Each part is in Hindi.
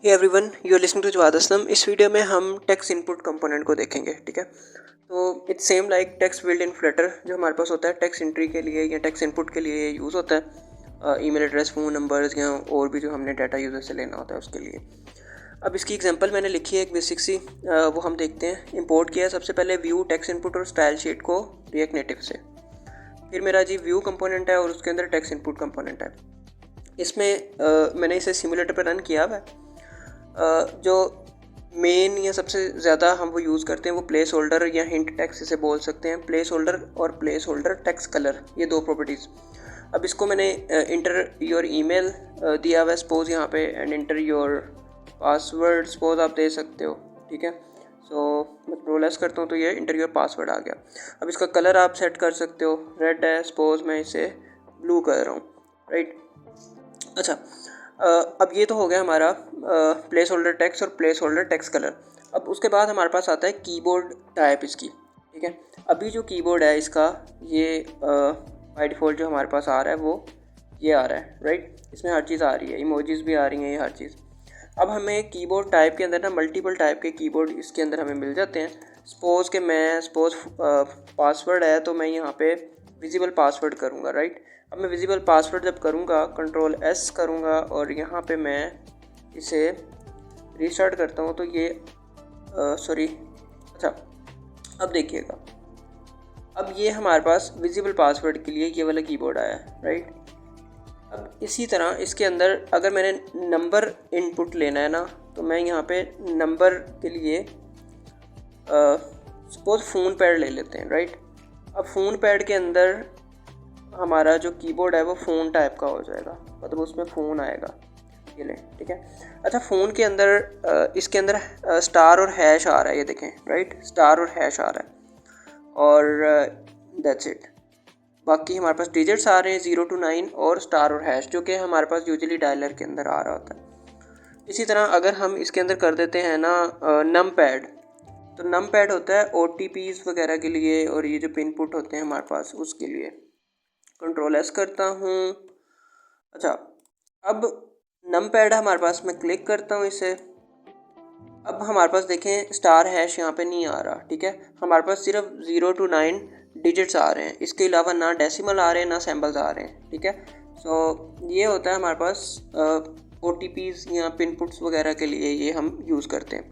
Hey everyone, you are listening to Jawad Aslam. इस वीडियो में हम टेक्स्ट इनपुट कंपोनेंट को देखेंगे। ठीक है, तो it's same like text build in Flutter जो हमारे पास होता है टेक्स्ट एंट्री के लिए या टेक्स्ट इनपुट के लिए यूज़ होता है। ईमेल एड्रेस, फ़ोन नंबर्स या और भी जो हमने डाटा यूज़र से लेना होता है उसके लिए। अब इसकी एग्जांपल मैंने लिखी है एक बेसिक सी, वो हम देखते हैं। इंपोर्ट किया सबसे पहले व्यू टेक्स्ट इनपुट और स्टाइल शीट को रिएक्ट नेटिव से। फिर मेरा जी व्यू कंपोनेंट है और उसके अंदर टेक्स्ट इनपुट कंपोनेंट है। इसमें मैंने इसे सिमुलेटर पर रन किया हुआ है। जो मेन या सबसे ज़्यादा हम वो यूज़ करते हैं वो प्लेस होल्डर या हिंट टेक्स्ट इसे बोल सकते हैं। प्लेस होल्डर और प्लेस होल्डर टेक्स्ट कलर, ये दो प्रॉपर्टीज़। अब इसको मैंने इंटर योर ईमेल दिया हुआ है सपोज यहाँ पे, and inter your password suppose आप दे सकते हो। ठीक है, सो मैं प्रोलेस करता हूँ तो ये इंटर योर पासवर्ड आ गया। अब इसका कलर आप सेट कर सकते हो, रेड है सपोज, मैं इसे ब्लू कर रहा हूँ। राइट, अच्छा, अब ये तो हो गया हमारा प्लेस होल्डर टेक्स्ट और प्लेस होल्डर टेक्स्ट कलर। अब उसके बाद हमारे पास आता है कीबोर्ड टाइप इसकी। ठीक है, अभी जो कीबोर्ड है इसका ये बाय डिफ़ॉल्ट जो हमारे पास आ रहा है वो ये आ रहा है। राइट, इसमें हर चीज़ आ रही है, इमोजीज़ भी आ रही हैं, ये हर चीज़। अब हमें कीबोर्ड टाइप के अंदर ना मल्टीपल टाइप के कीबोर्ड इसके अंदर हमें मिल जाते हैं। सपोज़ कि मैं पासवर्ड है तो मैं यहाँ पे विजिबल पासवर्ड करूँगा। राइट, अब मैं विजिबल पासवर्ड जब करूँगा कंट्रोल एस करूँगा और यहाँ पे मैं इसे रीस्टार्ट करता हूँ तो ये सॉरी, अच्छा, अब देखिएगा, अब ये हमारे पास विजिबल पासवर्ड के लिए ये वाला कीबोर्ड आया है। राइट, अब इसी तरह इसके अंदर अगर मैंने नंबर इनपुट लेना है ना तो मैं यहाँ पे नंबर के लिए सपोज फ़ोन पैड ले लेते हैं। राइट, अब फ़ोन पैड के अंदर हमारा जो कीबोर्ड है वो फ़ोन टाइप का हो जाएगा, मतलब उसमें फ़ोन आएगा, ये लें। ठीक है, अच्छा, फ़ोन के अंदर इसके अंदर स्टार और हैश आ रहा है, ये देखें। राइट, स्टार और हैश आ रहा है और दैट्स इट। बाकी हमारे पास डिजिट्स आ रहे हैं 0 to 9 और स्टार और हैश, जो कि हमारे पास यूजुअली डायलर के अंदर आ रहा होता है। इसी तरह अगर हम इसके अंदर कर देते हैं ना नम पैड, तो नम पैड होता है OTPs वगैरह के लिए और ये जो पिन पुट होते हैं हमारे पास उसके लिए। कंट्रोल एस करता हूँ। अच्छा, अब नम पैड हमारे पास, मैं क्लिक करता हूँ इसे। अब हमारे पास देखें स्टार हैश यहाँ पे नहीं आ रहा। ठीक है, हमारे पास सिर्फ 0 to 9 डिजिट्स आ रहे हैं, इसके अलावा ना डेसिमल आ रहे हैं ना सिंबल्स आ रहे हैं। ठीक है, सो ये होता है हमारे पास OTPs या पिनपुट्स वगैरह के लिए ये हम यूज़ करते हैं।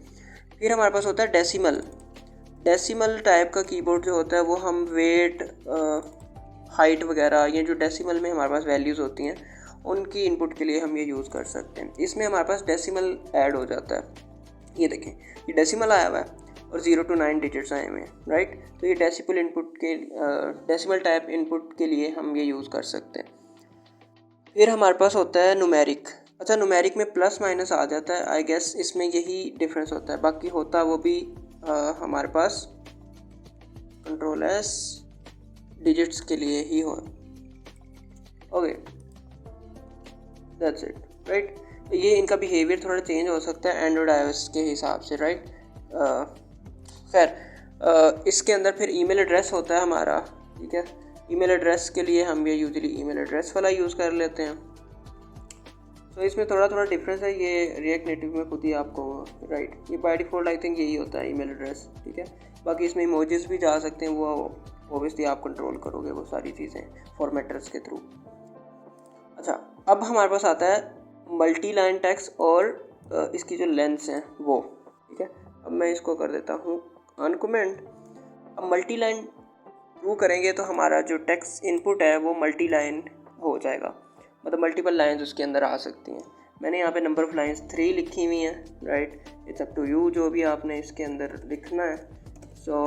फिर हमारे पास होता है डेसिमल। डेसिमल टाइप का कीबोर्ड जो होता है वो हम वेट, हाइट वगैरह, ये जो डेसिमल में हमारे पास वैल्यूज़ होती हैं उनकी इनपुट के लिए हम ये यूज़ कर सकते हैं। इसमें हमारे पास डेसिमल ऐड हो जाता है। ये देखें, ये डेसिमल आया हुआ है और 0 to 9 डिजिट्स आए हुए हैं। राइट, तो ये डेसिमल इनपुट के डेसिमल टाइप इनपुट के लिए हम ये यूज़ कर सकते हैं। फिर हमारे पास होता है न्यूमेरिक। अच्छा, न्यूमेरिक में प्लस माइनस आ जाता है, आई गेस इसमें यही डिफरेंस होता है, बाकी होता वो भी हमारे पास कंट्रोल एस डिजिट्स के लिए ही हो। Okay, that's it. राइट, ये इनका बिहेवियर थोड़ा चेंज हो सकता है एंड्रॉयड iOS के हिसाब से। राइट, खैर इसके अंदर फिर ईमेल एड्रेस होता है हमारा। ठीक है, ईमेल एड्रेस के लिए हम ये यूजुअली ईमेल एड्रेस वाला यूज़ कर लेते हैं। तो इसमें थोड़ा थोड़ा डिफरेंस है, ये रिएक्ट नेटिव में खुद ही आपको। राइट, ये बाय डिफ़ॉल्ट आई थिंक यही होता है ईमेल एड्रेस। ठीक है, बाकी इसमें इमोजीज भी जा सकते हैं, वो ओबियसली आप कंट्रोल करोगे वो सारी चीज़ें फॉर्मेटर्स के थ्रू। अच्छा, अब हमारे पास आता है मल्टी लाइन टेक्स्ट और इसकी जो लेंथ्स हैं वो। ठीक है, अब मैं इसको कर देता हूँ अनकमेंट। अब मल्टी लाइन ट्रू करेंगे तो हमारा जो टेक्स्ट इनपुट है वो मल्टी लाइन हो जाएगा, मतलब मल्टीपल लाइंस उसके अंदर आ सकती हैं। मैंने यहाँ पे नंबर ऑफ लाइंस 3 लिखी हुई हैं। Right, it's up to you जो भी आपने इसके अंदर लिखना है। सो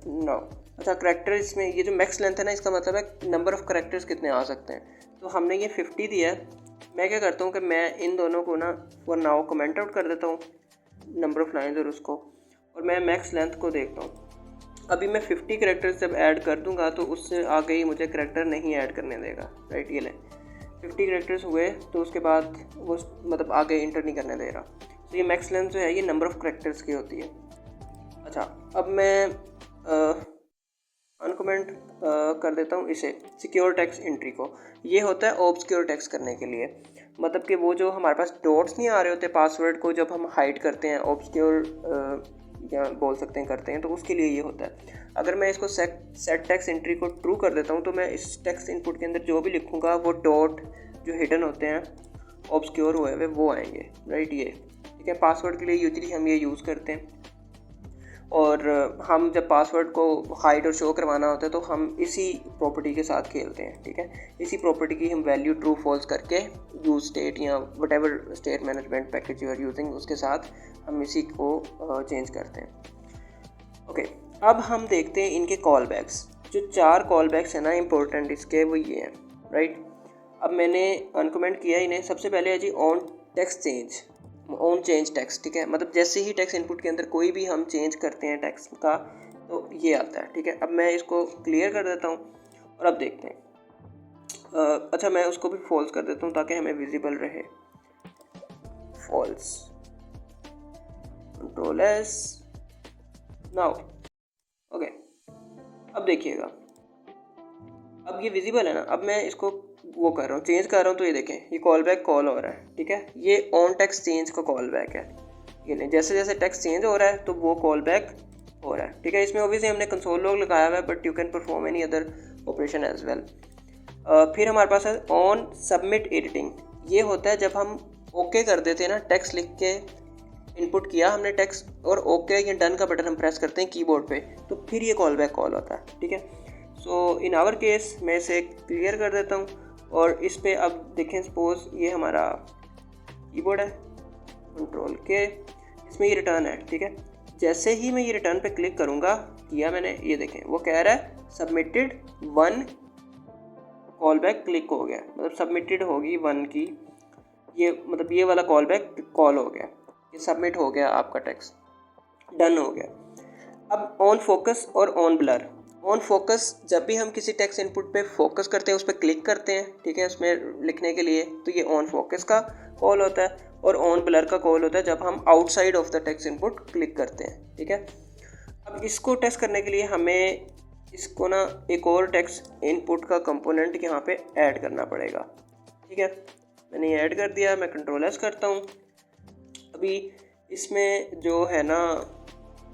नो, अच्छा, करेक्टर इसमें ये जो मैक्स लेंथ है ना, इसका मतलब है नंबर ऑफ़ करेक्टर्स कितने आ सकते हैं। तो हमने ये 50 दिया है। मैं क्या करता हूँ कि मैं इन दोनों को ना फॉर नाउ कमेंट आउट कर देता हूँ, नंबर ऑफ़ लाइंस और उसको, और मैं मैक्स लेंथ को देखता हूँ। अभी मैं 50 करेक्टर्स जब ऐड कर दूंगा तो उससे आगे ही मुझे करेक्टर नहीं ऐड करने देगा। राइट, ये लें 50 करेक्टर्स हुए तो उसके बाद वो मतलब आगे इंटर नहीं करने दे रहा। तो ये मैक्स लेंथ जो है ये नंबर ऑफ़ करेक्टर्स की होती है। अच्छा, अब मैं अनकमेंट कर देता हूँ इसे सिक्योर टेक्स्ट एंट्री को। ये होता है ऑब्सक्योर टेक्स्ट करने के लिए। मतलब कि वो जो हमारे पास डॉट्स नहीं आ रहे होते पासवर्ड को जब हम हाइड करते हैं, ऑब्सक्योर या बोल सकते हैं करते हैं, तो उसके लिए ये होता है। अगर मैं इसको सेट टेक्स्ट एंट्री को ट्रू कर देता हूँ तो मैं इस टेक्स्ट इनपुट के अंदर जो भी लिखूँगा वो डॉट जो हिडन होते हैं ऑब्सक्योर हुए हुए वो आएंगे, राइट। ये ठीक है, पासवर्ड के लिए यूजली हम ये यूज़ करते हैं। और हम जब पासवर्ड को हाइड और शो करवाना होता है तो हम इसी प्रॉपर्टी के साथ खेलते हैं, ठीक है। इसी प्रॉपर्टी की हम वैल्यू ट्रू फॉल्स करके यूज स्टेट या whatever state management package you are using उसके साथ हम इसी को चेंज करते हैं। ओके, अब हम देखते हैं इनके कॉल बैक्स। जो 4 कॉल बैक्स हैं ना इंपॉर्टेंट इसके, वो ये हैं, राइट। अब मैंने अनकमेंट किया इन्हें। सबसे पहले है जी on text change, on change text, ठीक है। मतलब जैसे ही टेक्स्ट इनपुट के अंदर कोई भी हम चेंज करते हैं टेक्स्ट का तो ये आता है, ठीक है। अब मैं इसको क्लियर कर देता हूँ और अब देखते हैं। अच्छा, मैं उसको भी फॉल्स कर देता हूँ ताकि हमें विजिबल रहे। False, control S, now okay. अब देखिएगा, अब ये विजिबल है ना। अब मैं इसको वो कर रहा हूँ, चेंज कर रहा हूँ, तो ये देखें ये कॉल बैक कॉल हो रहा है, ठीक है। ये ऑन टेक्स्ट चेंज का कॉल बैक है। ये नहीं, जैसे जैसे टेक्स्ट चेंज हो रहा है तो वो कॉल बैक हो रहा है, ठीक है। इसमें ऑब्वियसली हमने कंसोल लॉग लगाया हुआ है, but you can perform any other operation as well. फिर हमारे पास है ऑन सबमिट एडिटिंग। ये होता है जब हम ओके कर देते हैं ना, टेक्स्ट लिख के इनपुट किया हमने टेक्स्ट और ओके या डन का बटन हम प्रेस करते हैं कीबोर्ड पे, तो फिर ये कॉल बैक कॉल होता है, ठीक है। सो इन आवर केस मैं इसे क्लियर कर देता हूँ और इस पे अब देखें, सपोज ये हमारा कीबोर्ड है, कंट्रोल के, इसमें ये रिटर्न है, ठीक है। जैसे ही मैं ये रिटर्न पे क्लिक करूँगा, किया मैंने, ये देखें वो कह रहा है सबमिटेड 1 कॉल बैक क्लिक हो गया, मतलब सबमिटेड होगी 1 की, ये मतलब ये वाला कॉल बैक कॉल हो गया, ये सबमिट हो गया, आपका टेक्स्ट डन हो गया। अब ऑन फोकस और ऑन ब्लर। ऑन फोकस, जब भी हम किसी टेक्स्ट इनपुट पे फोकस करते हैं, उस पर क्लिक करते हैं, ठीक है, उसमें लिखने के लिए, तो ये ऑन फोकस का कॉल होता है। और ऑन ब्लर का कॉल होता है जब हम outside of the text input click करते हैं, ठीक है। अब इसको टेस्ट करने के लिए हमें इसको ना एक और टेक्स्ट इनपुट का कंपोनेंट यहाँ पे ऐड करना पड़ेगा, ठीक है। मैंने ये ऐड कर दिया, मैं कंट्रोल एस करता हूँ। अभी इसमें जो है ना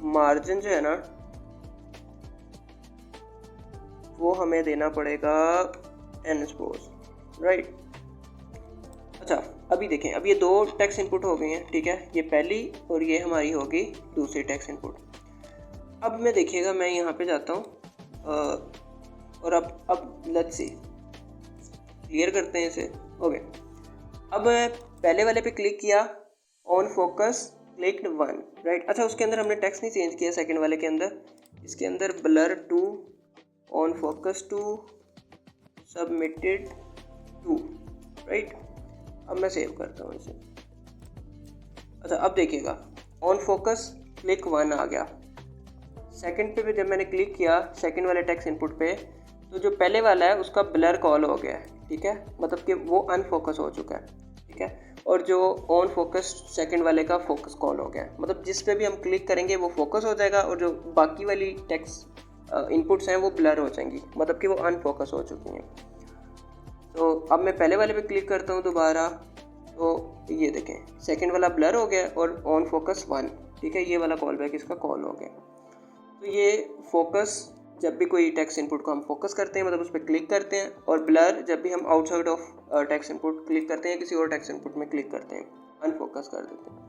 मार्जिन जो है ना वो हमें देना पड़ेगा n सपोज, राइट। अच्छा, अभी देखें, अब ये 2 टेक्स्ट इनपुट हो गई हैं, ठीक है। ये पहली और ये हमारी होगी दूसरी टेक्स्ट इनपुट। अब मैं देखिएगा, मैं यहाँ पे जाता हूँ और अब लेट्स सी, क्लियर करते हैं इसे। ओके, अब मैं पहले वाले पे क्लिक किया, ऑन फोकस क्लिक्ड 1, राइट। अच्छा, उसके अंदर हमने टेक्स्ट नहीं चेंज किया, सेकंड वाले के अंदर, इसके अंदर blur 2, on focus 2, submitted 2, right. अब मैं सेव करता हूँ इसे। अच्छा, अब देखिएगा, ऑन फोकस क्लिक 1 आ गया। सेकंड पे भी जब मैंने क्लिक किया सेकंड वाले टेक्स्ट इनपुट पे, तो जो पहले वाला है उसका ब्लर कॉल हो गया है, ठीक है, मतलब कि वो अनफोकस हो चुका है, ठीक है। और जो ऑन फोकस सेकंड वाले का फोकस कॉल हो गया है, मतलब जिस पे भी हम क्लिक करेंगे वो फोकस हो जाएगा और जो बाकी वाली टेक्स्ट इनपुट्स हैं वो ब्लर हो जाएंगी, मतलब कि वो अनफोकस हो चुकी हैं। तो अब मैं पहले वाले पे क्लिक करता हूँ दोबारा, तो ये देखें सेकंड वाला ब्लर हो गया और ऑन फोकस 1, ठीक है, ये वाला कॉल बैक इसका कॉल हो गया। तो ये फोकस, जब भी कोई टेक्स्ट इनपुट को हम फोकस करते हैं मतलब उस पर क्लिक करते हैं, और ब्लर जब भी हम outside of text input click करते हैं, किसी और टेक्स्ट इनपुट में क्लिक करते हैं, अनफोकस कर देते हैं।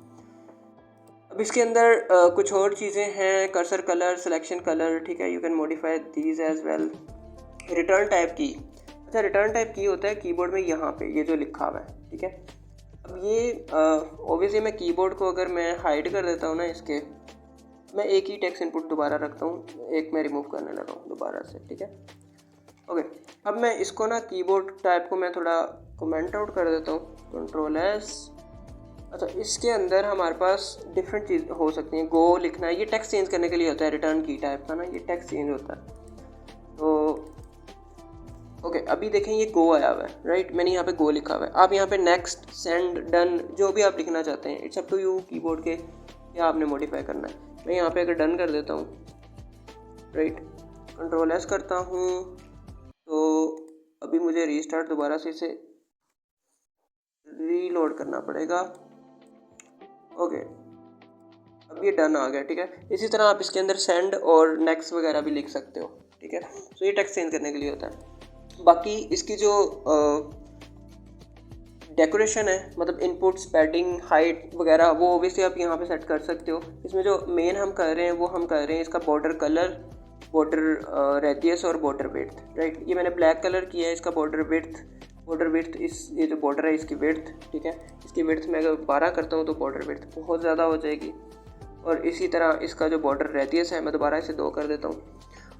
अब इसके अंदर कुछ और चीज़ें हैं, कर्सर कलर, सिलेक्शन कलर, ठीक है, you can modify these as well. Return type की, अच्छा रिटर्न टाइप की होता है कीबोर्ड में यहाँ पे ये जो लिखा हुआ है, ठीक है। अब ये ऑब्वियसली मैं कीबोर्ड को अगर मैं हाइड कर देता हूँ ना इसके, मैं एक ही टेक्स्ट इनपुट दोबारा रखता हूँ, एक मैं रिमूव करने लगा हूँ दोबारा से, ठीक है। ओके, अब मैं इसको ना कीबोर्ड टाइप को मैं थोड़ा कमेंट आउट कर देता हूँ, कंट्रोल एस। अच्छा, इसके अंदर हमारे पास डिफरेंट चीज़ हो सकती हैं। गो लिखना है, ये टेक्स्ट चेंज करने के लिए होता है, रिटर्न की टाइप का ना ये टेक्स्ट चेंज होता है। तो ओके, अभी देखें ये गो आया हुआ है, राइट, मैंने यहाँ पे गो लिखा हुआ है। आप यहाँ पे नेक्स्ट, सेंड, डन, जो भी आप लिखना चाहते हैं, it's up to you keyboard के क्या आपने मॉडिफाई करना है। मैं यहाँ पे अगर डन कर देता हूँ, राइट, कंट्रोल एस करता हूँ, तो अभी मुझे रीस्टार्ट दोबारा से इसे रीलोड करना पड़ेगा। ओके, अब ये डन आ गया, ठीक है। इसी तरह आप इसके अंदर सेंड और नेक्स्ट वगैरह भी लिख सकते हो, ठीक है। तो ये टेक्स्ट चेंज करने के लिए होता है। बाकी इसकी जो डेकोरेशन है, मतलब इनपुट्स, पैडिंग, हाइट वगैरह, वो ओबियसली आप यहाँ पे सेट कर सकते हो। इसमें जो मेन हम कर रहे हैं वो हम कर रहे हैं इसका बॉर्डर कलर, बॉर्डर रेडियस और बॉर्डर विड्थ, राइट। ये मैंने ब्लैक कलर किया है। इसका बॉर्डर विड्थ ये जो बॉर्डर है इसकी विड्थ, ठीक है। इसकी विड्थ मैं अगर 12 करता हूँ तो बॉर्डर विड्थ बहुत ज़्यादा हो जाएगी। और इसी तरह इसका जो बॉर्डर रेडियस है मैं दोबारा इसे 2 कर देता हूँ।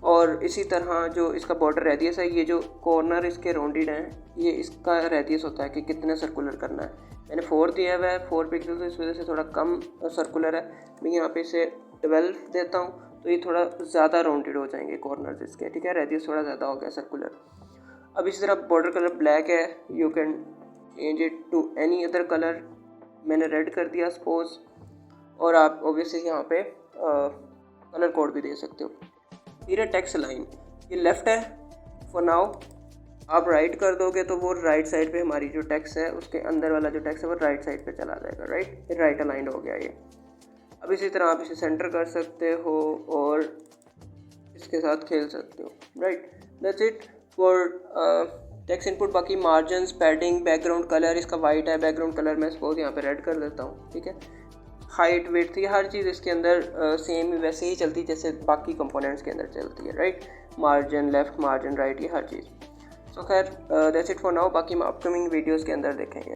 और इसी तरह जो इसका बॉर्डर रेडियस है, ये जो कॉर्नर इसके राउंडेड हैं, ये इसका रेडियस होता है कि कितने सर्कुलर करना है। मैंने 4 दिया हुआ है, 4 पिक्सल, तो इस वजह से थोड़ा कम सर्कुलर है। मैं यहाँ पे इसे 12 देता हूँ तो ये थोड़ा ज़्यादा राउंडेड हो जाएंगे कॉर्नर इसके, ठीक है। रेडियस थोड़ा ज़्यादा हो गया सर्कुलर। अब इसी तरह बॉर्डर कलर ब्लैक है, you can change it to any other colour. मैंने रेड कर दिया सपोज। और आप ऑब्वियसली यहाँ पे कलर कोड भी दे सकते हो। फिर है टेक्स्ट लाइन, ये लेफ़्ट है फॉर नाउ। आप राइट कर दोगे तो वो राइट साइड पे हमारी जो टेक्स्ट है उसके अंदर वाला जो टेक्स्ट है वो राइट साइड पे चला जाएगा, राइट। फिर राइट अलाइंड हो गया ये। अब इसी तरह आप इसे सेंटर कर सकते हो और इसके साथ खेल सकते हो, right. That's it for text input. बाकी मार्जिन्स, पैडिंग, बैकग्राउंड कलर, इसका वाइट है, बैकग्राउंड कलर मैं सपोज यहाँ पे रेड कर देता हूँ, ठीक है। हाइट, विड्थ, ये हर चीज़ इसके अंदर सेम वैसे ही चलती जैसे बाकी कंपोनेंट्स के अंदर चलती है, right. Margin left, margin right, ये हर चीज़। सो खैर दैट्स इट फॉर नाउ। बाकी हम अपकमिंग वीडियोज़ के अंदर देखेंगे।